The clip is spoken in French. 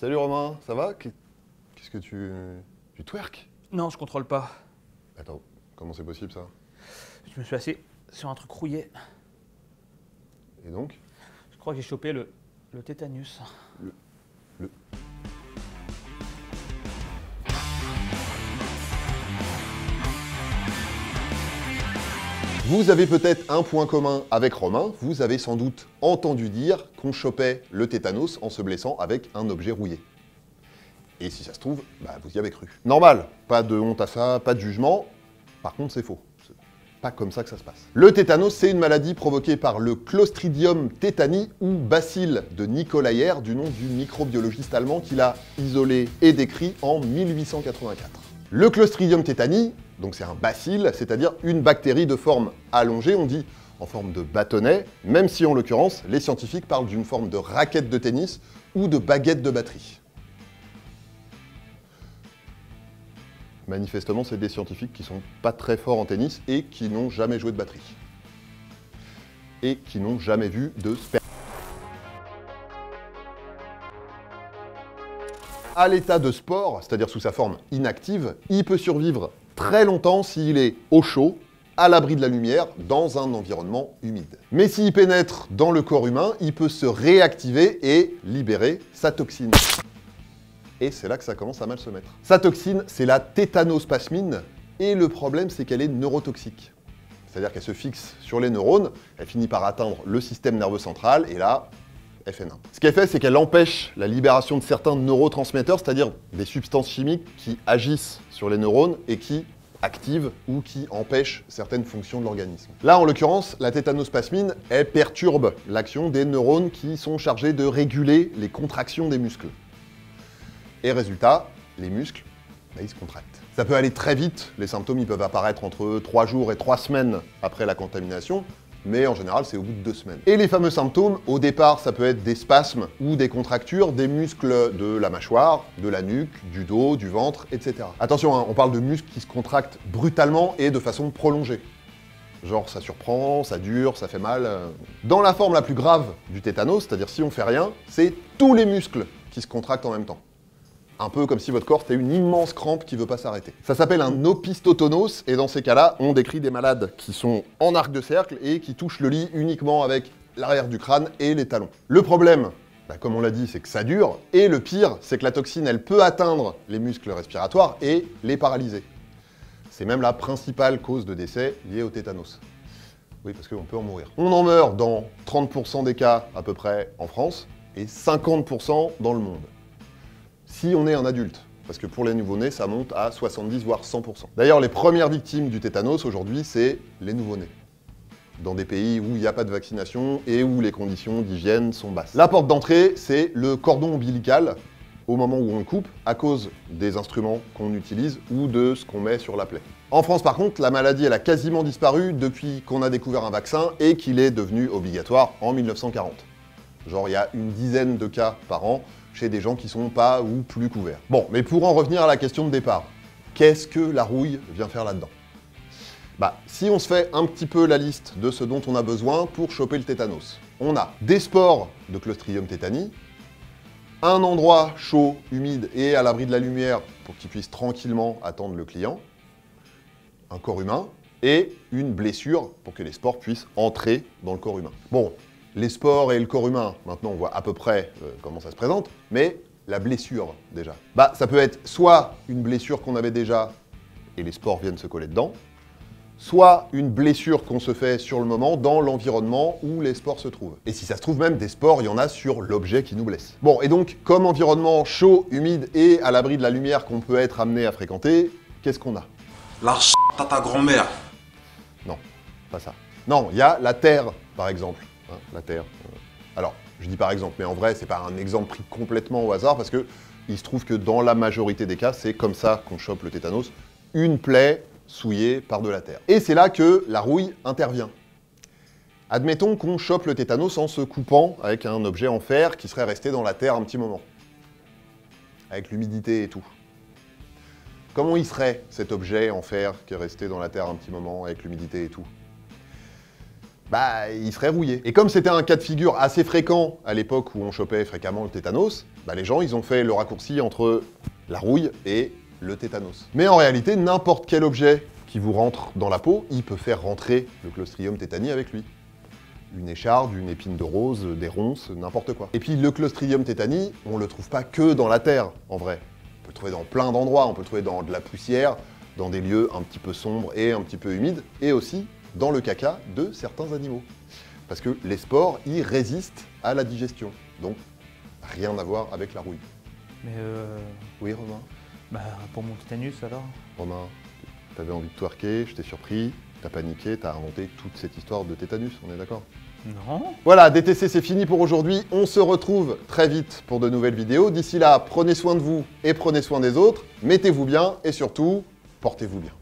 Salut Romain, ça va? Qu'est-ce que tu twerk? Non, je contrôle pas. Attends, comment c'est possible ça? Je me suis assis sur un truc rouillé. Et donc? Je crois que j'ai chopé le tétanus. Le... Vous avez peut-être un point commun avec Romain, vous avez sans doute entendu dire qu'on chopait le tétanos en se blessant avec un objet rouillé. Et si ça se trouve, bah vous y avez cru. Normal, pas de honte à ça, pas de jugement, par contre c'est faux. C'est pas comme ça que ça se passe. Le tétanos, c'est une maladie provoquée par le Clostridium tetani ou bacille de Nicolaier, du nom du microbiologiste allemand qui l'a isolé et décrit en 1884. Le Clostridium tetani, donc c'est un bacille, c'est-à-dire une bactérie de forme allongée, on dit en forme de bâtonnet, même si en l'occurrence, les scientifiques parlent d'une forme de raquette de tennis ou de baguette de batterie. Manifestement, c'est des scientifiques qui sont pas très forts en tennis et qui n'ont jamais joué de batterie. Et qui n'ont jamais vu de sperme. À l'état de spore, c'est-à-dire sous sa forme inactive, il peut survivre très longtemps s'il est au chaud, à l'abri de la lumière, dans un environnement humide. Mais s'il pénètre dans le corps humain, il peut se réactiver et libérer sa toxine. Et c'est là que ça commence à mal se mettre. Sa toxine, c'est la tétanospasmine, et le problème, c'est qu'elle est neurotoxique. C'est-à-dire qu'elle se fixe sur les neurones, elle finit par atteindre le système nerveux central, et là, elle fait n'importe. Ce qu'elle fait, c'est qu'elle empêche la libération de certains neurotransmetteurs, c'est-à-dire des substances chimiques qui agissent sur les neurones et qui activent ou qui empêchent certaines fonctions de l'organisme. Là, en l'occurrence, la tétanospasmine, elle perturbe l'action des neurones qui sont chargés de réguler les contractions des muscles. Et résultat, les muscles, ils se contractent. Ça peut aller très vite, les symptômes ils peuvent apparaître entre 3 jours et 3 semaines après la contamination, mais en général c'est au bout de 2 semaines. Et les fameux symptômes, au départ ça peut être des spasmes ou des contractures des muscles de la mâchoire, de la nuque, du dos, du ventre, etc. Attention, hein, on parle de muscles qui se contractent brutalement et de façon prolongée. Genre ça surprend, ça dure, ça fait mal. Dans la forme la plus grave du tétanos, c'est-à-dire si on fait rien, c'est tous les muscles qui se contractent en même temps. Un peu comme si votre corps était une immense crampe qui veut pas s'arrêter. Ça s'appelle un opistotonos, et dans ces cas-là, on décrit des malades qui sont en arc de cercle et qui touchent le lit uniquement avec l'arrière du crâne et les talons. Le problème, comme on l'a dit, c'est que ça dure, et le pire, c'est que la toxine, elle peut atteindre les muscles respiratoires et les paralyser. C'est même la principale cause de décès liée au tétanos. Oui, parce qu'on peut en mourir. On en meurt dans 30% des cas à peu près en France, et 50% dans le monde. Si on est un adulte, parce que pour les nouveau-nés, ça monte à 70 voire 100%. D'ailleurs, les premières victimes du tétanos aujourd'hui, c'est les nouveau-nés, dans des pays où il n'y a pas de vaccination et où les conditions d'hygiène sont basses. La porte d'entrée, c'est le cordon ombilical, au moment où on le coupe, à cause des instruments qu'on utilise ou de ce qu'on met sur la plaie. En France, par contre, la maladie, elle a quasiment disparu depuis qu'on a découvert un vaccin et qu'il est devenu obligatoire en 1940. Genre, il y a une dizaine de cas par an, chez des gens qui sont pas ou plus couverts. Bon, mais pour en revenir à la question de départ, qu'est-ce que la rouille vient faire là-dedans? Si on se fait un petit peu la liste de ce dont on a besoin pour choper le tétanos, on a des spores de Clostridium tetani, un endroit chaud, humide et à l'abri de la lumière pour qu'il puisse tranquillement attendre le client, un corps humain et une blessure pour que les spores puissent entrer dans le corps humain. Bon, les spores et le corps humain, maintenant on voit à peu près comment ça se présente, mais la blessure déjà. Ça peut être soit une blessure qu'on avait déjà et les spores viennent se coller dedans, soit une blessure qu'on se fait sur le moment dans l'environnement où les spores se trouvent. Et si ça se trouve même, des spores, il y en a sur l'objet qui nous blesse. Bon, et donc, comme environnement chaud, humide et à l'abri de la lumière qu'on peut être amené à fréquenter, qu'est-ce qu'on a? L'arche à ta grand-mère. Non, pas ça. Non, il y a la terre, par exemple. La terre. Alors, je dis par exemple, mais en vrai, c'est pas un exemple pris complètement au hasard, parce que il se trouve que dans la majorité des cas, c'est comme ça qu'on chope le tétanos, une plaie souillée par de la terre. Et c'est là que la rouille intervient. Admettons qu'on chope le tétanos en se coupant avec un objet en fer qui serait resté dans la terre un petit moment, avec l'humidité et tout. Comment il serait, cet objet en fer qui est resté dans la terre un petit moment, avec l'humidité et tout? bah il serait rouillé. Et comme c'était un cas de figure assez fréquent à l'époque où on chopait fréquemment le tétanos, bah les gens ils ont fait le raccourci entre la rouille et le tétanos. Mais en réalité, n'importe quel objet qui vous rentre dans la peau, il peut faire rentrer le Clostridium tetani avec lui. Une écharde, une épine de rose, des ronces, n'importe quoi. Et puis le Clostridium tetani, on le trouve pas que dans la terre, en vrai. On peut le trouver dans plein d'endroits, on peut le trouver dans de la poussière, dans des lieux un petit peu sombres et un petit peu humides, et aussi dans le caca de certains animaux. Parce que les spores, ils résistent à la digestion. Donc, rien à voir avec la rouille. Mais Oui, Romain? bah, pour mon tétanus alors. Romain, t'avais envie de twerker, je t'ai surpris, t'as paniqué, t'as inventé toute cette histoire de tétanus, on est d'accord? Non. Voilà, DTC c'est fini pour aujourd'hui, on se retrouve très vite pour de nouvelles vidéos. D'ici là, prenez soin de vous et prenez soin des autres, mettez-vous bien et surtout, portez-vous bien.